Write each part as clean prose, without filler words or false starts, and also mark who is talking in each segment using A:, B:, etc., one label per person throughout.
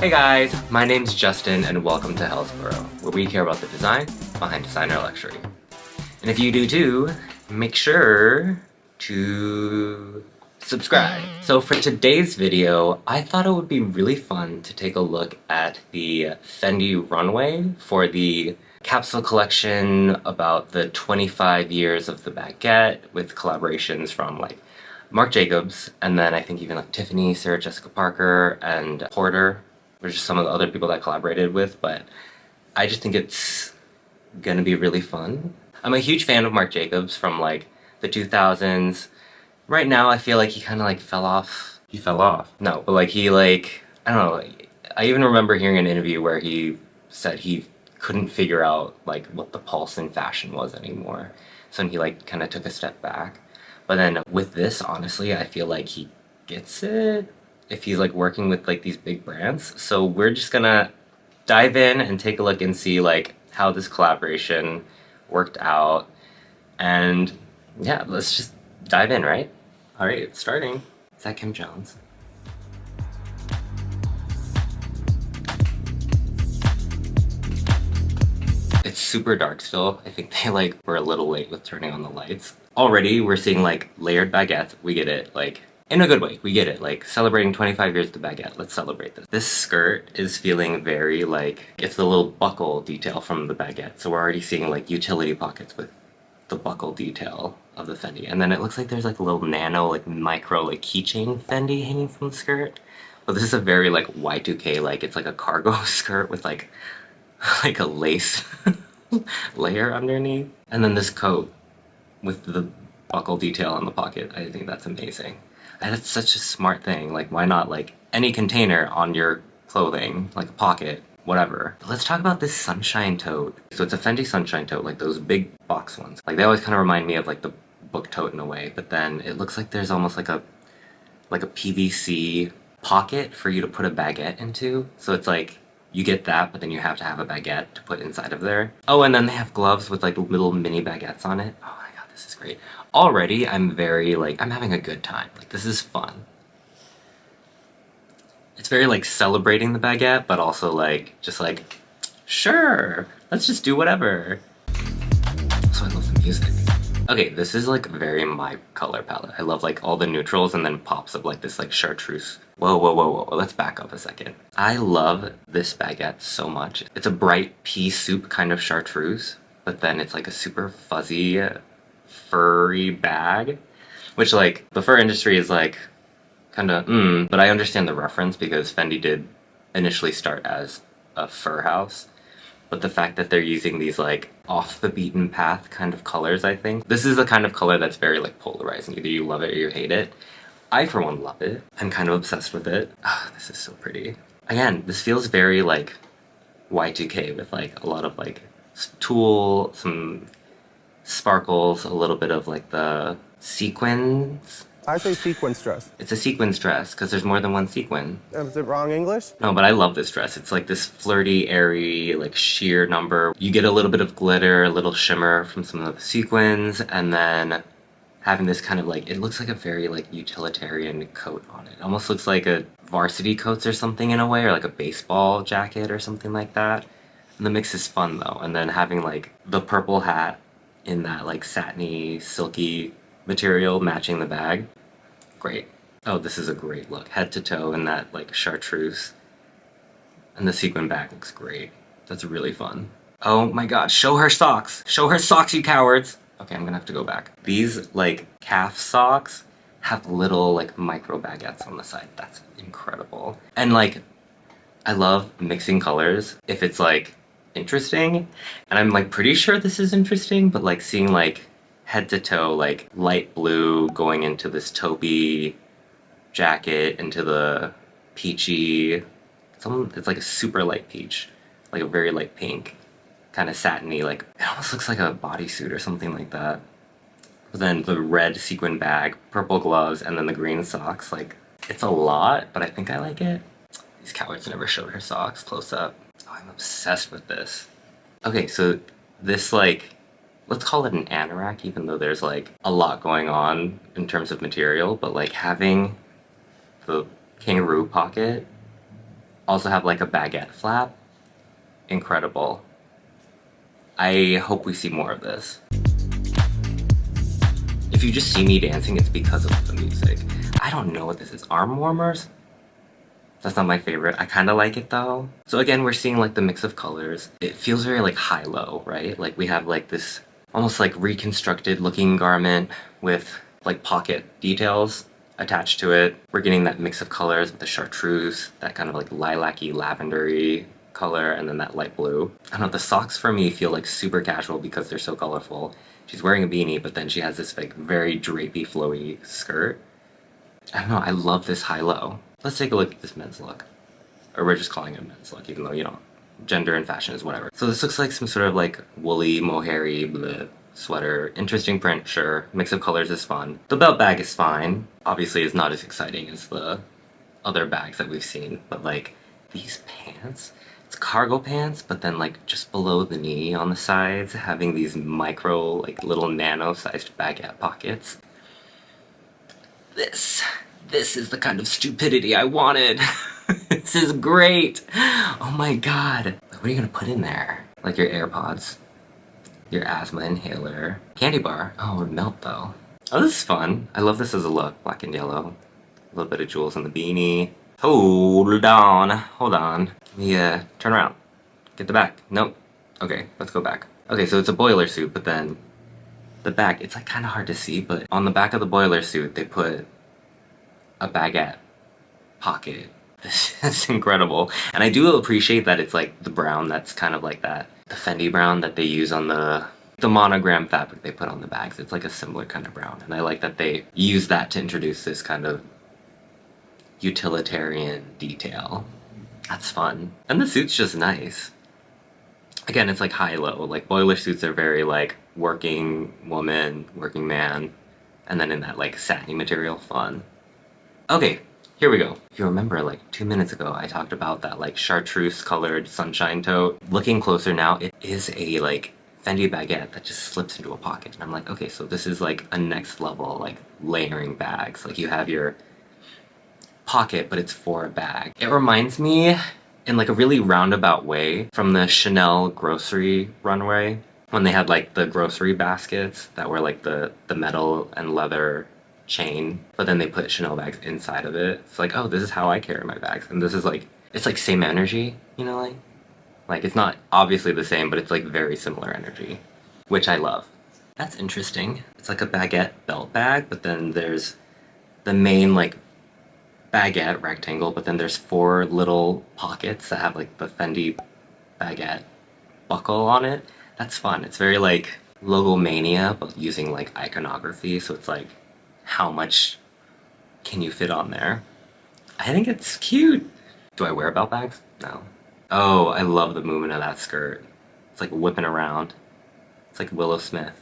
A: Hey guys, my name's Justin and welcome to Hellsboro, where we care about the design behind designer luxury. And if you do too, make sure to subscribe. So for today's video, I thought it would be really fun to take a look at the Fendi Runway for the capsule collection about the 25 years of the baguette with collaborations from like Marc Jacobs, and then I think even like Tiffany, Sarah Jessica Parker, and Porter, which are some of the other people that I collaborated with, but I just think it's gonna be really fun. I'm a huge fan of Marc Jacobs from like the 2000s. Right now I feel like he kind of like fell off.
B: He fell off.
A: No, but like he like, I don't know, I even remember hearing an interview where he said he couldn't figure out like what the pulse in fashion was anymore. So he like kind of took a step back. But then with this, honestly, I feel like he gets it if he's like working with like these big brands. So we're just gonna dive in and take a look and see like how this collaboration worked out. And yeah, let's just dive in, right? All right, starting. Is that Kim Jones? It's super dark still. I think they like were a little late with turning on the lights. Already we're seeing like layered baguettes. We get it, like in a good way. We get it, like celebrating 25 years of the baguette. Let's celebrate this. This skirt is feeling very like, it's the little buckle detail from the baguette. So we're already seeing like utility pockets with the buckle detail of the Fendi. And then it looks like there's like a little nano, like micro, like keychain Fendi hanging from the skirt. But this is a very like Y2K, like it's like a cargo skirt with like a lace layer underneath. And then this coat with the buckle detail on the pocket. I think that's amazing. And it's such a smart thing. Like, why not like any container on your clothing, like a pocket, whatever. But let's talk about this sunshine tote. So it's a Fendi sunshine tote, like those big box ones. Like they always kind of remind me of like the book tote in a way, but then it looks like there's almost like a PVC pocket for you to put a baguette into. So it's like you get that, but then you have to have a baguette to put inside of there. Oh, and then they have gloves with like little mini baguettes on it. Oh my god, this is great. Already, I'm very like, I'm having a good time. Like, this is fun. It's very like celebrating the baguette, but also like, just like, sure, let's just do whatever. So I love the music. Okay, this is like very my color palette. I love like all the neutrals and then pops of like this like chartreuse. Whoa, whoa, whoa, whoa, let's back up a second. I love this baguette so much. It's a bright pea soup kind of chartreuse, but then it's like a super fuzzy, furry bag, which like the fur industry is like kind of, but I understand the reference because Fendi did initially start as a fur house. But the fact that they're using these like off the beaten path kind of colors, I think. This is the kind of color that's very like polarizing. Either you love it or you hate it. I for one love it. I'm kind of obsessed with it. Ah, this is so pretty. Again, this feels very like Y2K with like a lot of like tulle, some sparkles, a little bit of like the sequins.
C: I say sequence dress.
A: It's a sequins dress because there's more than one sequin.
C: Is it wrong English?
A: No, but I love this dress. It's like this flirty, airy, like sheer number. You get a little bit of glitter, a little shimmer from some of the sequins, and then having this kind of like, it looks like a very like utilitarian coat on it. It almost looks like a varsity coats or something in a way, or like a baseball jacket or something like that. And the mix is fun though. And then having like the purple hat in that like satiny, silky material matching the bag. Great. Oh, this is a great look. Head to toe in that like chartreuse. And the sequin bag looks great. That's really fun. Oh my god, show her socks! Show her socks, you cowards! Okay, I'm gonna have to go back. These like calf socks have little like micro baguettes on the side. That's incredible. And like, I love mixing colors if it's like interesting. And I'm like pretty sure this is interesting, but like seeing like head to toe, like light blue going into this taupey jacket, into the peachy, it's like a super light peach, like a very light pink, kind of satiny, like it almost looks like a bodysuit or something like that. But then the red sequin bag, purple gloves, and then the green socks, like it's a lot, but I think I like it. These cowards never showed her socks close up. Oh, I'm obsessed with this. Okay, so this like, let's call it an anorak, even though there's like a lot going on in terms of material, but like having the kangaroo pocket also have like a baguette flap. Incredible. I hope we see more of this. If you just see me dancing, it's because of the music. I don't know what this is. Arm warmers? That's not my favorite. I kind of like it though. So again, we're seeing like the mix of colors. It feels very like high-low, right? Like we have like this almost like reconstructed looking garment with like pocket details attached to it. We're getting that mix of colors with the chartreuse, that kind of like lilac-y, lavendery color, and then that light blue. I don't know, the socks for me feel like super casual because they're so colorful. She's wearing a beanie, but then she has this like very drapey, flowy skirt. I don't know, I love this high-low. Let's take a look at this men's look. Or we're just calling it a men's look, even though, you know, gender and fashion is whatever. So this looks like some sort of like woolly, mohair-y bleh sweater. Interesting print, sure. Mix of colors is fun. The belt bag is fine. Obviously it's not as exciting as the other bags that we've seen, but like these pants, it's cargo pants, but then like just below the knee on the sides, having these micro, like little nano-sized baguette pockets. This is the kind of stupidity I wanted. This is great. Oh my god. What are you gonna put in there? Like your AirPods, your asthma inhaler, candy bar. Oh, it would melt though. Oh, this is fun. I love this as a look. Black and yellow. A little bit of jewels on the beanie. Hold on. Hold on. Yeah, turn around. Get the back. Nope. Okay, let's go back. Okay, so it's a boiler suit, but then the back, it's like kind of hard to see, but on the back of the boiler suit, they put a baguette pocket. This is incredible. And I do appreciate that it's like the brown that's kind of like that, the Fendi brown that they use on the monogram fabric they put on the bags. It's like a similar kind of brown. And I like that they use that to introduce this kind of utilitarian detail. That's fun. And the suit's just nice. Again, it's like high-low. Like boiler suits are very like working woman, working man, and then in that like satiny material fun. Okay, here we go. If you remember, like 2 minutes ago, I talked about that like chartreuse colored sunshine tote. Looking closer now, it is a like Fendi Baguette that just slips into a pocket. And I'm like, okay, so this is like a next level, like layering bags. Like you have your pocket, but it's for a bag. It reminds me in like a really roundabout way from the Chanel grocery runway when they had like the grocery baskets that were like the metal and leather chain, but then they put Chanel bags inside of it. It's like, oh, this is how I carry my bags. And this is like, it's like same energy, you know, like it's not obviously the same, but it's like very similar energy, which I love. That's interesting. It's like a baguette belt bag, but then there's the main like baguette rectangle, but then there's 4 little pockets that have like the Fendi Baguette buckle on it. That's fun. It's very like logomania, but using like iconography, so it's like how much can you fit on there? I think it's cute. Do I wear belt bags? No. Oh, I love the movement of that skirt. It's like whipping around. It's like Willow Smith.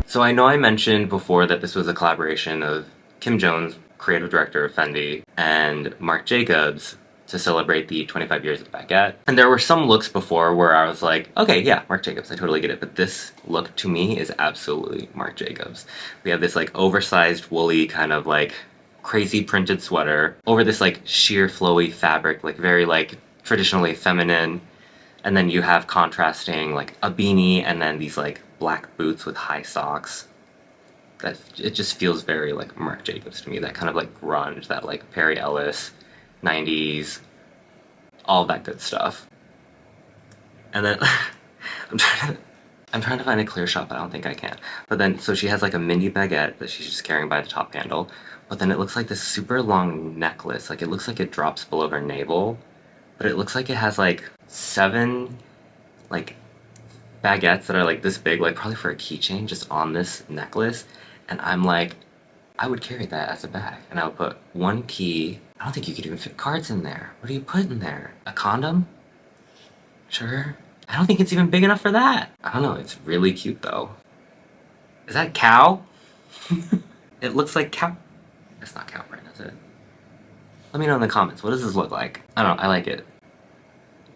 A: So I know I mentioned before that this was a collaboration of Kim Jones, creative director of Fendi, and Marc Jacobs to celebrate the 25 years of the Baguette. And there were some looks before where I was like, okay, yeah, Marc Jacobs, I totally get it. But this look to me is absolutely Marc Jacobs. We have this like oversized woolly kind of like crazy printed sweater over this like sheer flowy fabric, like very like traditionally feminine. And then you have contrasting like a beanie and then these like black boots with high socks. That it just feels very like Marc Jacobs to me. That kind of like grunge, that like Perry Ellis, 90s, all that good stuff. And then I'm trying to find a clear shot, but I don't think I can. But then so she has like a mini baguette that she's just carrying by the top handle. But then it looks like this super long necklace. Like it looks like it drops below her navel. But it looks like it has like 7 like baguettes that are like this big, like probably for a keychain, just on this necklace. And I'm like, I would carry that as a bag. And I would put 1 key. I don't think you could even fit cards in there. What do you put in there? A condom? Sure. I don't think it's even big enough for that. I don't know, it's really cute though. Is that cow? It looks like cow. It's not cow print, is it? Let me know in the comments, what does this look like? I don't know, I like it.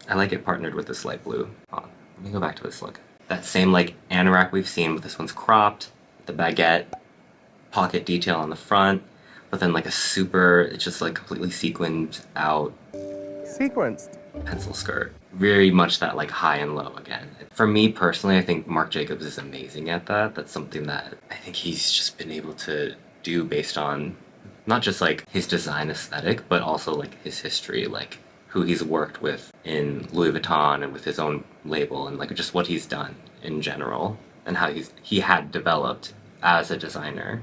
A: I like it partnered with this light blue. Hold on, let me go back to this look. That same like anorak we've seen, but this one's cropped. The baguette pocket detail on the front, but then like a super, it's just like completely sequined out
C: Sequenced.
A: pencil skirt. Very much that like high and low again. For me personally, I think Marc Jacobs is amazing at that. That's something that I think he's just been able to do based on not just like his design aesthetic, but also like his history, like who he's worked with in Louis Vuitton and with his own label, and like just what he's done in general and how he had developed as a designer.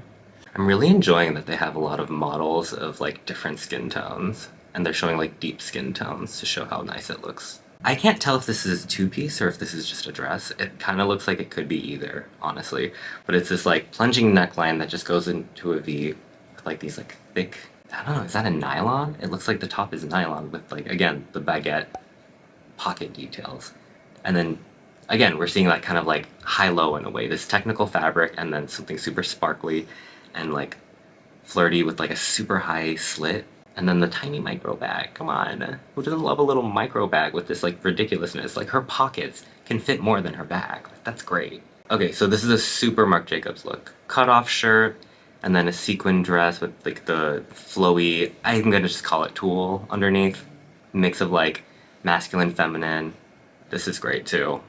A: I'm really enjoying that they have a lot of models of like different skin tones, and they're showing like deep skin tones to show how nice it looks. I can't tell if this is a two-piece or if this is just a dress. It kind of looks like it could be either, honestly. But it's this like plunging neckline that just goes into a V with like these like thick, I don't know, is that a nylon? It looks like the top is nylon with like, again, the baguette pocket details. And then again, we're seeing that kind of like high-low in a way, this technical fabric and then something super sparkly and like flirty with like a super high slit. And then the tiny micro bag, come on. Who doesn't love a little micro bag with this like ridiculousness? Like her pockets can fit more than her bag. Like, that's great. Okay, so this is a super Marc Jacobs look. Cut off shirt, and then a sequin dress with like the flowy, I'm gonna just call it tulle underneath. Mix of like masculine, feminine. This is great too.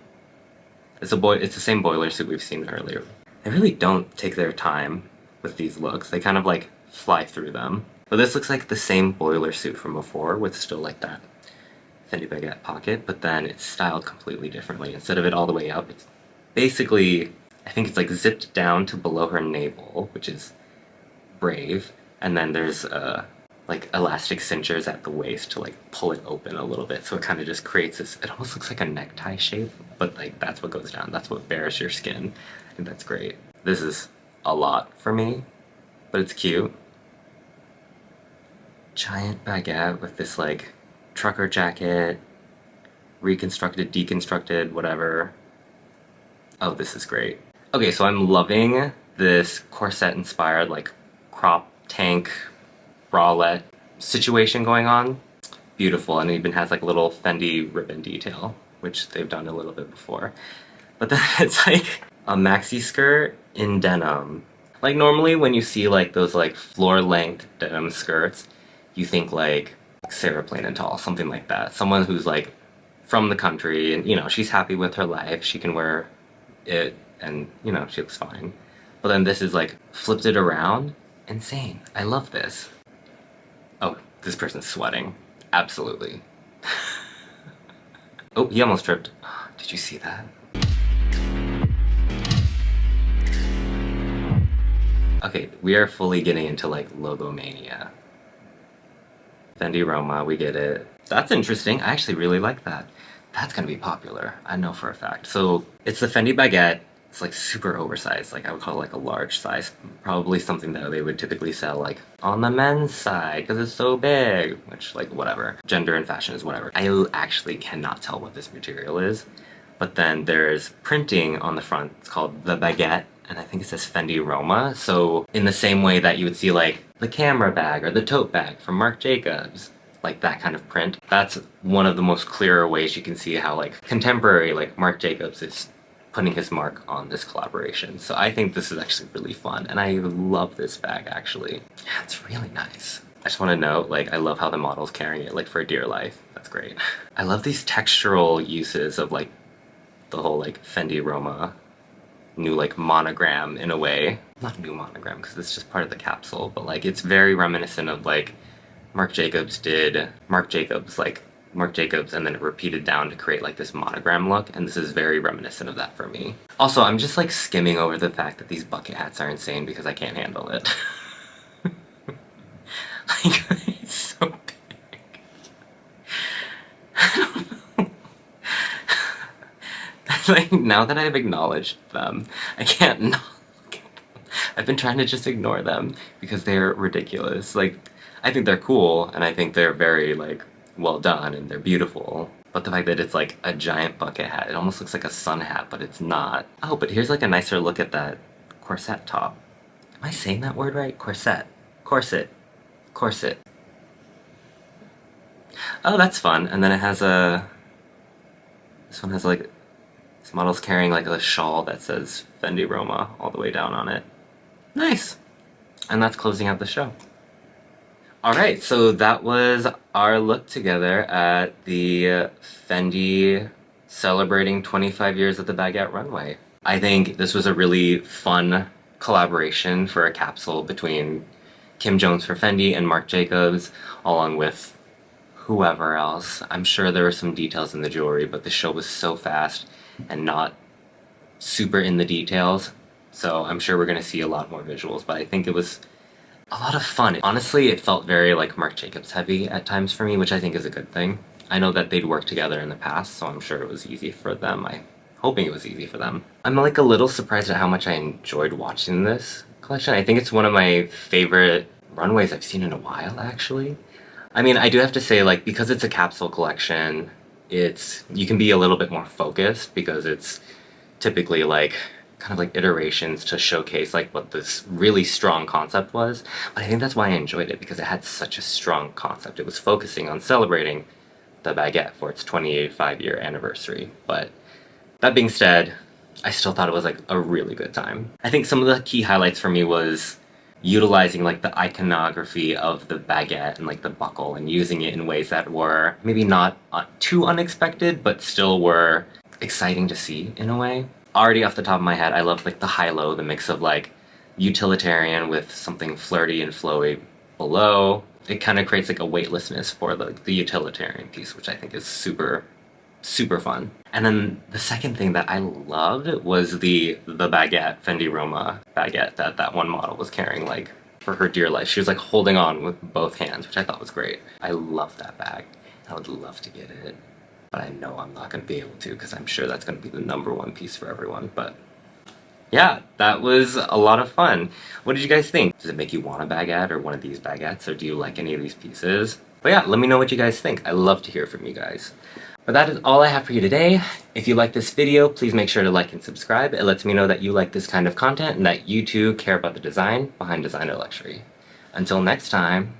A: It's the same boiler suit we've seen earlier. They really don't take their time with these looks. They kind of like fly through them. But this looks like the same boiler suit from before with still like that Fendi Baguette pocket, but then it's styled completely differently. Instead of it all the way up, it's basically, I think it's like zipped down to below her navel, which is brave. And then there's like elastic cinchers at the waist to like pull it open a little bit. So it kind of just creates this, it almost looks like a necktie shape, but like that's what goes down. That's what bears your skin. I think that's great. This is a lot for me, but it's cute. Giant baguette with this like trucker jacket, reconstructed, deconstructed, whatever. Oh, this is great. Okay, so I'm loving this corset inspired like crop tank bralette situation going on. Beautiful, and it even has like a little Fendi ribbon detail, which they've done a little bit before. But then it's like a maxi skirt in denim. Like normally when you see like those like floor length denim skirts, you think like Sarah Plain and Tall, something like that. Someone who's like from the country and, you know, she's happy with her life. She can wear it and, you know, she looks fine. But then this is like flipped it around. Insane. I love this. Oh, this person's sweating. Absolutely. Oh, he almost tripped. Did you see that? Okay, we are fully getting into like logo mania. Fendi Roma, we get it. That's interesting. I actually really like that. That's gonna be popular. I know for a fact. So it's the Fendi Baguette. It's like super oversized. Like I would call it like a large size. Probably something that they would typically sell like on the men's side because it's so big. Which like whatever. Gender and fashion is whatever. I actually cannot tell what this material is. But then there's printing on the front. It's called the Baguette. And I think it says Fendi Roma. So in the same way that you would see like the camera bag or the tote bag from Marc Jacobs, like that kind of print, that's one of the most clearer ways you can see how like contemporary like Marc Jacobs is putting his mark on this collaboration. So I think this is actually really fun, and I love this bag actually. Yeah, it's really nice. I just want to note, like, I love how the model's carrying it like for dear life. That's great. I love these textural uses of like the whole like Fendi Roma new like monogram in a way. Not new monogram because it's just part of the capsule, but like it's very reminiscent of like Marc Jacobs did Marc Jacobs and then it repeated down to create like this monogram look, and this is very reminiscent of that for me. Also, I'm just like skimming over the fact that these bucket hats are insane because I can't handle it. Like, it's so big. I don't know. Like, now that I've acknowledged them, I can't not look at them. I've been trying to just ignore them because they're ridiculous. Like, I think they're cool, and I think they're very, like, well done, and they're beautiful. But the fact that it's, like, a giant bucket hat, it almost looks like a sun hat, but it's not. Oh, but here's, like, a nicer look at that corset top. Am I saying that word right? Corset. Corset. Corset. Oh, that's fun. And then it has a... This one has, like... This model's carrying, like, a shawl that says Fendi Roma all the way down on it. Nice! And that's closing out the show. Alright, so that was our look together at the Fendi celebrating 25 years of the Baguette Runway. I think this was a really fun collaboration for a capsule between Kim Jones for Fendi and Marc Jacobs, along with whoever else. I'm sure there were some details in the jewelry, but the show was so fast and not super in the details, so I'm sure we're going to see a lot more visuals, but I think it was a lot of fun. Honestly, it felt very like Marc Jacobs heavy at times for me, which I think is a good thing. I know that they'd worked together in the past, so I'm sure it was easy for them. I'm hoping it was easy for them. I'm like a little surprised at how much I enjoyed watching this collection. I think it's one of my favorite runways I've seen in a while, actually. I mean, I do have to say, like, because it's a capsule collection, you can be a little bit more focused because it's typically like kind of like iterations to showcase like what this really strong concept was. But I think that's why I enjoyed it, because it had such a strong concept. It was focusing on celebrating the baguette for its 25-year anniversary. But that being said, I still thought it was like a really good time. I think some of the key highlights for me was utilizing like the iconography of the baguette and like the buckle and using it in ways that were maybe not too unexpected, but still were exciting to see in a way. Already off the top of my head, I love like the high-low, the mix of like utilitarian with something flirty and flowy below. It kind of creates like a weightlessness for the utilitarian piece, which I think is super, super fun. And then the second thing that I loved was the baguette, Fendi Roma baguette that one model was carrying like for her dear life. She was like holding on with both hands, which I thought was great. I love that bag. I would love to get it, but I know I'm not going to be able to because I'm sure that's going to be the #1 piece for everyone. But yeah, that was a lot of fun. What did you guys think? Does it make you want a baguette or one of these baguettes, or do you like any of these pieces? But yeah, let me know what you guys think. I love to hear from you guys. But that is all I have for you today. If you like this video, please make sure to like and subscribe. It lets me know that you like this kind of content and that you too care about the design behind designer luxury. Until next time.